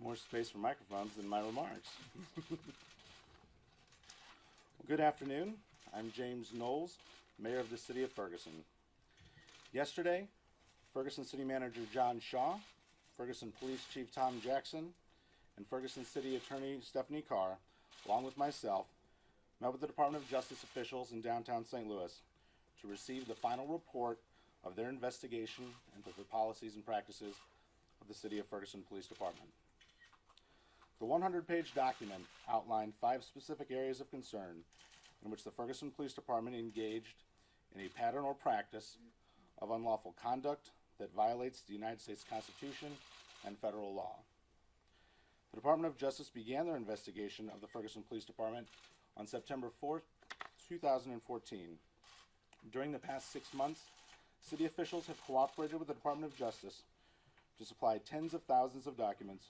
more space for microphones than my remarks. Well, good afternoon. I'm James Knowles, Mayor of the City of Ferguson. Yesterday, Ferguson City Manager John Shaw, Ferguson Police Chief Tom Jackson, and Ferguson City Attorney Stephanie Carr, along with myself, met with the Department of Justice officials in downtown St. Louis to receive the final report of their investigation into the policies and practices of the City of Ferguson Police Department. The 100-page document outlined 5 specific areas of concern in which the Ferguson Police Department engaged in a pattern or practice of unlawful conduct that violates the United States Constitution and federal law. The Department of Justice began their investigation of the Ferguson Police Department on September 4, 2014. During the past 6 months, city officials have cooperated with the Department of Justice to supply tens of thousands of documents,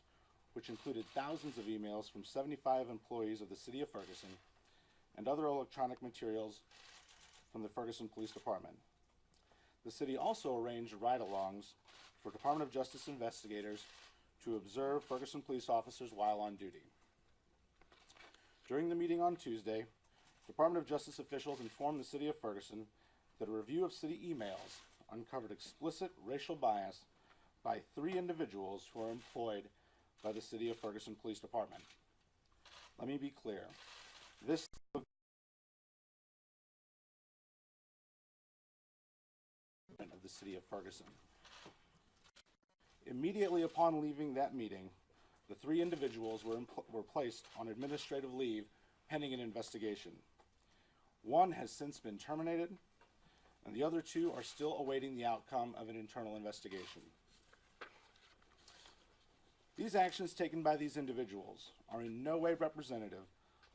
which included thousands of emails from 75 employees of the City of Ferguson and other electronic materials from the Ferguson Police Department. The city also arranged ride-alongs for Department of Justice investigators to observe Ferguson police officers while on duty. During the meeting on Tuesday, Department of Justice officials informed the City of Ferguson that a review of city emails uncovered explicit racial bias by 3 individuals who are employed by the City of Ferguson Police Department. Let me be clear. This of the City of Ferguson. Immediately upon leaving that meeting, the 3 individuals were placed on administrative leave pending an investigation. 1 has since been terminated, and the other 2 are still awaiting the outcome of an internal investigation. These actions taken by these individuals are in no way representative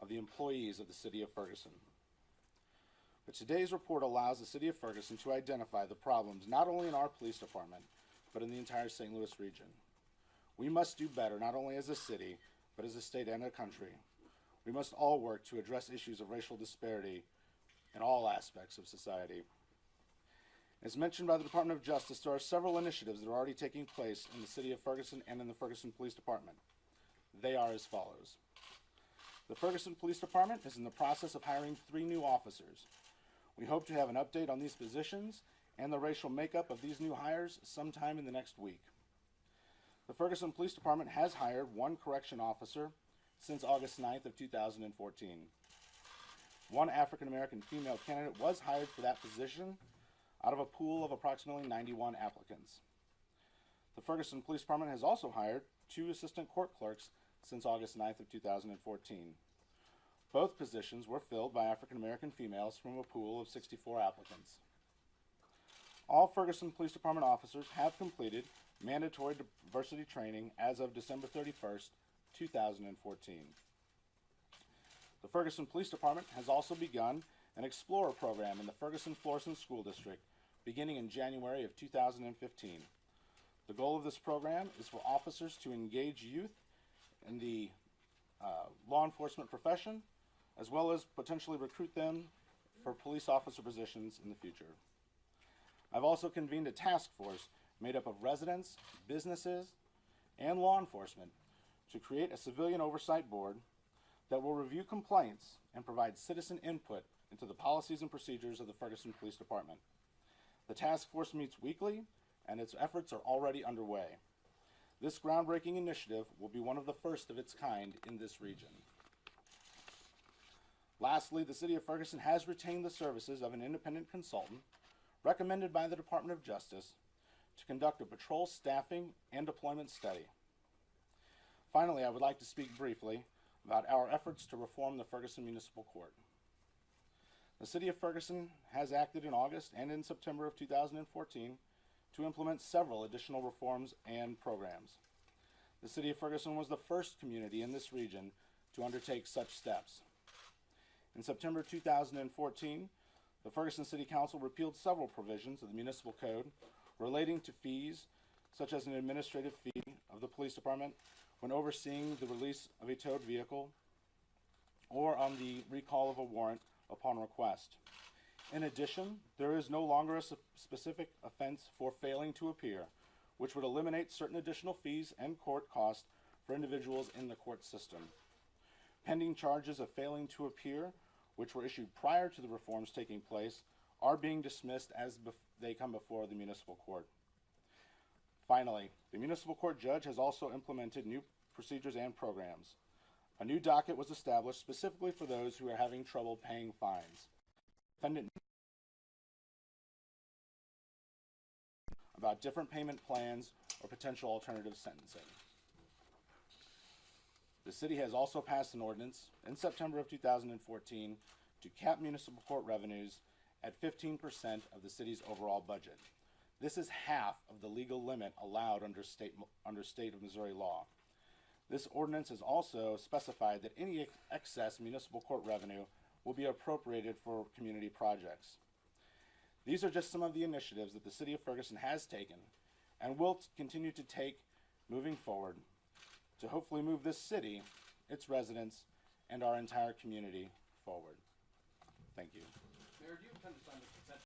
of the employees of the City of Ferguson. But today's report allows the City of Ferguson to identify the problems not only in our police department, but in the entire St. Louis region. We must do better, not only as a city, but as a state and a country. We must all work to address issues of racial disparity in all aspects of society. As mentioned by the Department of Justice, there are several initiatives that are already taking place in the City of Ferguson and in the Ferguson Police Department. They are as follows. The Ferguson Police Department is in the process of hiring 3 new officers. We hope to have an update on these positions and the racial makeup of these new hires sometime in the next week. The Ferguson Police Department has hired 1 correction officer since August 9th of 2014. 1 African American female candidate was hired for that position out of a pool of approximately 91 applicants. The Ferguson Police Department has also hired 2 assistant court clerks since August 9th of 2014. Both positions were filled by African American females from a pool of 64 applicants. All Ferguson Police Department officers have completed mandatory diversity training as of December 31st, 2014. The Ferguson Police Department has also begun an Explorer program in the Ferguson-Florissant School District beginning in January of 2015. The goal of this program is for officers to engage youth in the law enforcement profession, as well as potentially recruit them for police officer positions in the future. I've also convened a task force made up of residents, businesses, and law enforcement to create a civilian oversight board that will review complaints and provide citizen input into the policies and procedures of the Ferguson Police Department. The task force meets weekly, and its efforts are already underway. This groundbreaking initiative will be one of the first of its kind in this region. Lastly, the City of Ferguson has retained the services of an independent consultant recommended by the Department of Justice to conduct a patrol staffing and deployment study. Finally, I would like to speak briefly about our efforts to reform the Ferguson Municipal Court. The City of Ferguson has acted in August and in September of 2014 to implement several additional reforms and programs. The City of Ferguson was the first community in this region to undertake such steps. In September 2014, the Ferguson City Council repealed several provisions of the municipal code relating to fees, such as an administrative fee of the police department when overseeing the release of a towed vehicle or on the recall of a warrant upon request. In addition, there is no longer a specific offense for failing to appear, which would eliminate certain additional fees and court costs for individuals in the court system. Pending charges of failing to appear, which were issued prior to the reforms taking place, are being dismissed as they come before the municipal court. Finally, the municipal court judge has also implemented new procedures and programs. A new docket was established specifically for those who are having trouble paying fines. Defendant about different payment plans or potential alternative sentencing. The city has also passed an ordinance in September of 2014 to cap municipal court revenues at 15% of the city's overall budget. This is half of the legal limit allowed under state of Missouri law. This ordinance has also specified that any excess municipal court revenue will be appropriated for community projects. These are just some of the initiatives that the city of Ferguson has taken and will continue to take moving forward to hopefully move this city, its residents, and our entire community forward. Thank you. Mayor, do you intend to sign the consent